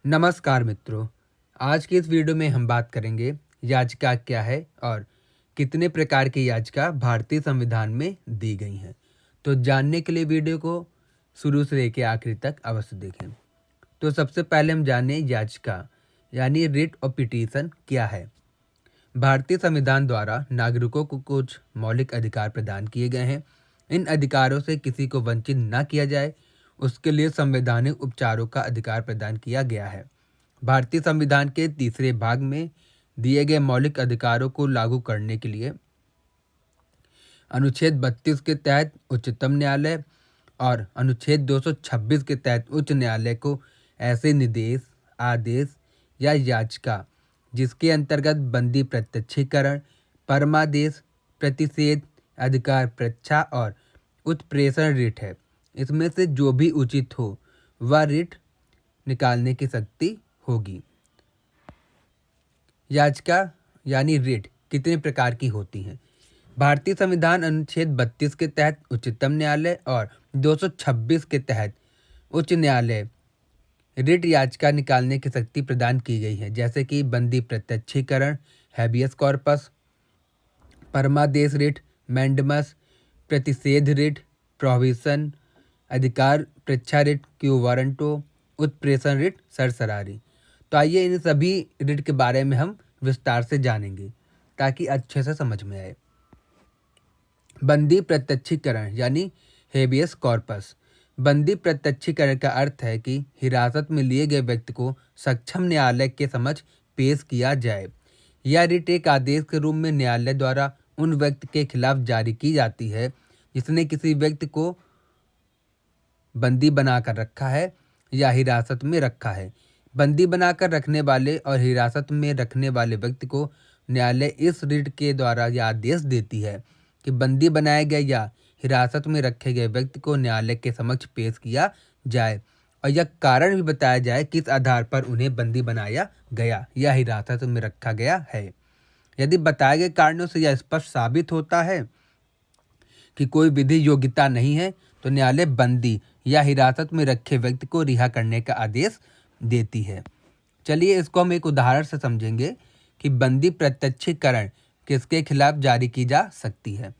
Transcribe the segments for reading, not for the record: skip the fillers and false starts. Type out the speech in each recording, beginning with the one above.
नमस्कार मित्रों। आज की इस वीडियो में हम बात करेंगे याचिका क्या है और कितने प्रकार की याचिका भारतीय संविधान में दी गई हैं। तो जानने के लिए वीडियो को शुरू से लेकर आखिरी तक अवश्य देखें। तो सबसे पहले हम जानें याचिका यानी रिट और पिटीशन क्या है। भारतीय संविधान द्वारा नागरिकों को कुछ मौलिक अधिकार प्रदान किए गए हैं। इन अधिकारों से किसी को वंचित न किया जाए, उसके लिए संवैधानिक उपचारों का अधिकार प्रदान किया गया है। भारतीय संविधान के तीसरे भाग में दिए गए मौलिक अधिकारों को लागू करने के लिए अनुच्छेद 32 के तहत उच्चतम न्यायालय और अनुच्छेद 226 के तहत उच्च न्यायालय को ऐसे निर्देश, आदेश या याचिका जिसके अंतर्गत बंदी प्रत्यक्षीकरण, परमादेश, प्रतिषेध, अधिकार परीक्षा और उत्प्रेषण रिट है, इसमें से जो भी उचित हो वह रिट निकालने की शक्ति होगी। याचिका यानी रिट कितने प्रकार की होती हैं। भारतीय संविधान अनुच्छेद 32 के तहत उच्चतम न्यायालय और 226 के तहत उच्च न्यायालय रिट याचिका निकालने की शक्ति प्रदान की गई है, जैसे कि बंदी प्रत्यक्षीकरण, हैबियस कॉर्पस, परमादेश रिट, मैंडमस, प्रतिषेध रिट, प्रोहिबिशन, अधिकार परीक्षा रिट, क्यू वारंटो, उत्प्रेषण रिट, सरसरारी। तो आइए इन सभी रिट के बारे में हम विस्तार से जानेंगे ताकि अच्छे से समझ में आए। बंदी प्रत्यक्षीकरण यानी हेबियस कॉर्पस। बंदी प्रत्यक्षीकरण का अर्थ है कि हिरासत में लिए गए व्यक्ति को सक्षम न्यायालय के समक्ष पेश किया जाए। यह रिट एक आदेश के रूप में न्यायालय द्वारा उन व्यक्ति के खिलाफ जारी की जाती है जिसने किसी व्यक्ति को बंदी बनाकर रखा है या हिरासत में रखा है। बंदी बनाकर रखने वाले और हिरासत में रखने वाले व्यक्ति को न्यायालय इस रिट के द्वारा यह आदेश देती है कि बंदी बनाए गए या हिरासत में रखे गए व्यक्ति को न्यायालय के समक्ष पेश किया जाए और यह कारण भी बताया जाए किस आधार पर उन्हें बंदी बनाया गया या हिरासत में रखा गया है। यदि बताए गए कारणों से यह स्पष्ट साबित होता है कि कोई विधि योग्यता नहीं है तो न्यायालय बंदी या हिरासत में रखे व्यक्ति को रिहा करने का आदेश देती है। चलिए इसको हम एक उदाहरण से समझेंगे कि बंदी प्रत्यक्षीकरण किसके खिलाफ जारी की जा सकती है।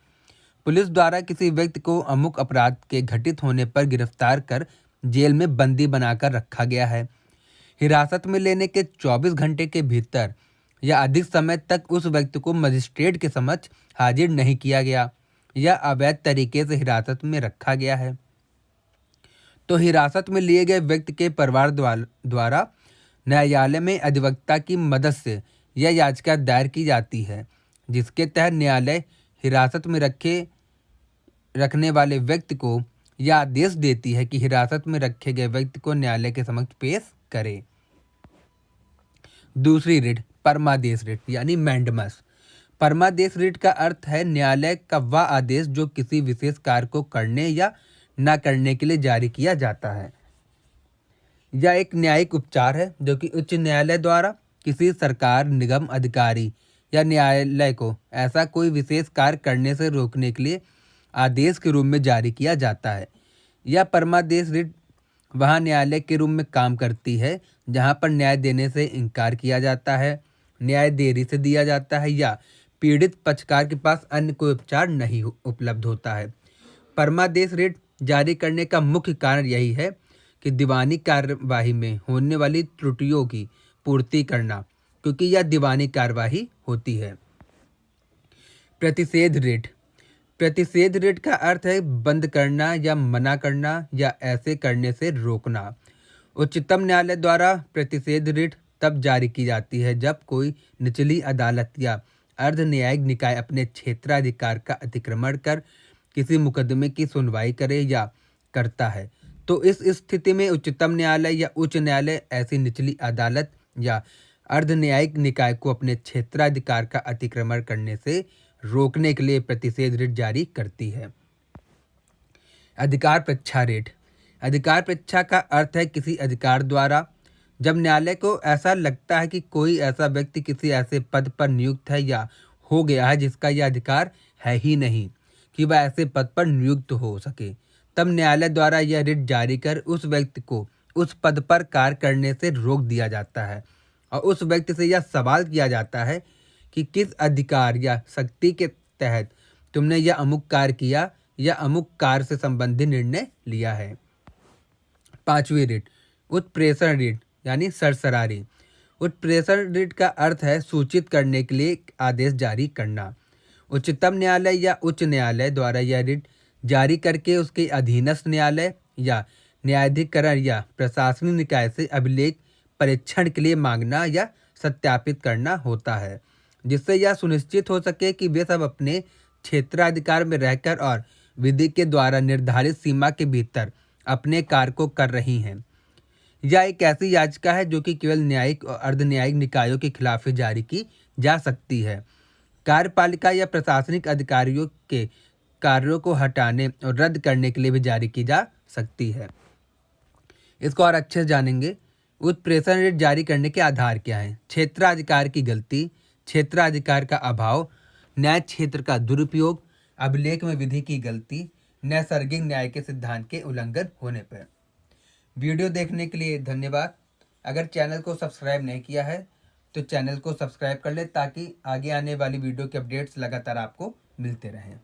पुलिस द्वारा किसी व्यक्ति को अमुक अपराध के घटित होने पर गिरफ्तार कर जेल में बंदी बनाकर रखा गया है। हिरासत में लेने के 24 घंटे के भीतर या अधिक समय तक उस व्यक्ति को मजिस्ट्रेट के समक्ष हाजिर नहीं किया गया या अवैध तरीके से हिरासत में रखा गया है, तो हिरासत में लिए गए व्यक्ति के परिवार द्वारा न्यायालय में अधिवक्ता की मदद से यह याचिका दायर की जाती है, जिसके तहत न्यायालय हिरासत में रखने वाले व्यक्ति को यह आदेश देती है कि हिरासत में रखे गए व्यक्ति को न्यायालय के समक्ष पेश करे। दूसरी रिट परमादेश रिट यानी मैंडमस। परमादेश रिट का अर्थ है न्यायालय का वह आदेश जो किसी विशेष कार्य को करने या न करने के लिए जारी किया जाता है। यह एक न्यायिक उपचार है जो कि उच्च न्यायालय द्वारा किसी सरकार, निगम, अधिकारी या न्यायालय को ऐसा कोई विशेष कार्य करने से रोकने के लिए आदेश के रूप में जारी किया जाता है। यह परमादेश रिट वहाँ न्यायालय के रूप में काम करती है जहाँ पर न्याय देने से इनकार किया जाता है, न्याय देरी से दिया जाता है या पीड़ित पक्षकार के पास अन्य कोई उपचार नहीं उपलब्ध होता है। परमादेश रिट जारी करने का मुख्य कारण यही है कि दीवानी कार्यवाही में होने वाली त्रुटियों की पूर्ति करना, क्योंकि यह दीवानी कार्यवाही होती है। प्रतिषेध रिट। प्रतिषेध रिट का अर्थ है बंद करना या मना करना या ऐसे करने से रोकना। उच्चतम न्यायालय द्वारा प्रतिषेध रिट तब जारी की जाती है जब कोई निचली अदालत या अर्ध न्यायिक निकाय अपने क्षेत्राधिकार का अतिक्रमण कर किसी मुकदमे की सुनवाई करे या करता है। तो इस स्थिति में उच्चतम न्यायालय या उच्च न्यायालय ऐसी निचली अदालत या अर्ध न्यायिक निकाय को अपने क्षेत्राधिकार का अतिक्रमण करने से रोकने के लिए प्रतिषेध रिट जारी करती है। अधिकार परीक्षा रिट। अधिकार परीक्षा का अर्थ है किसी अधिकार द्वारा जब न्यायालय को ऐसा लगता है कि कोई ऐसा व्यक्ति किसी ऐसे पद पर नियुक्त है या हो गया है जिसका यह अधिकार है ही नहीं कि वह ऐसे पद पर नियुक्त हो सके, तब न्यायालय द्वारा यह रिट जारी कर उस व्यक्ति को उस पद पर कार्य करने से रोक दिया जाता है और उस व्यक्ति से यह सवाल किया जाता है कि किस अधिकार या शक्ति के तहत तुमने यह अमुक कार्य किया या अमुक कार्य से संबंधित निर्णय लिया है। 5वीं रीट उत्प्रेषण रीट यानी सरसरारी। उत्प्रेषण रीट का अर्थ है सूचित करने के लिए एक आदेश जारी करना। उच्चतम न्यायालय या उच्च न्यायालय द्वारा यह रीट जारी करके उसके अधीनस्थ न्यायालय या न्यायाधिकरण या प्रशासनिक निकाय से अभिलेख परीक्षण के लिए मांगना या सत्यापित करना होता है, जिससे यह सुनिश्चित हो सके कि वे सब अपने क्षेत्राधिकार में रहकर और विधि के द्वारा निर्धारित सीमा के भीतर अपने कार्य को कर रही हैं। यह एक ऐसी याचिका है जो कि केवल न्यायिक और अर्धन्यायिक निकायों के खिलाफ ही जारी की जा सकती है। कार्यपालिका या प्रशासनिक अधिकारियों के कार्यों को हटाने और रद्द करने के लिए भी जारी की जा सकती है। इसको और अच्छे से जानेंगे। उत्प्रेषण रीट जारी करने के आधार क्या हैं? क्षेत्राधिकार की गलती, क्षेत्राधिकार का अभाव, न्याय क्षेत्र का दुरुपयोग, अभिलेख में विधि की गलती, नैसर्गिक न्याय के सिद्धांत के उल्लंघन होने पर। वीडियो देखने के लिए धन्यवाद। अगर चैनल को सब्सक्राइब नहीं किया है तो चैनल को सब्सक्राइब कर ले ताकि आगे आने वाली वीडियो के अपडेट्स लगातार आपको मिलते रहें।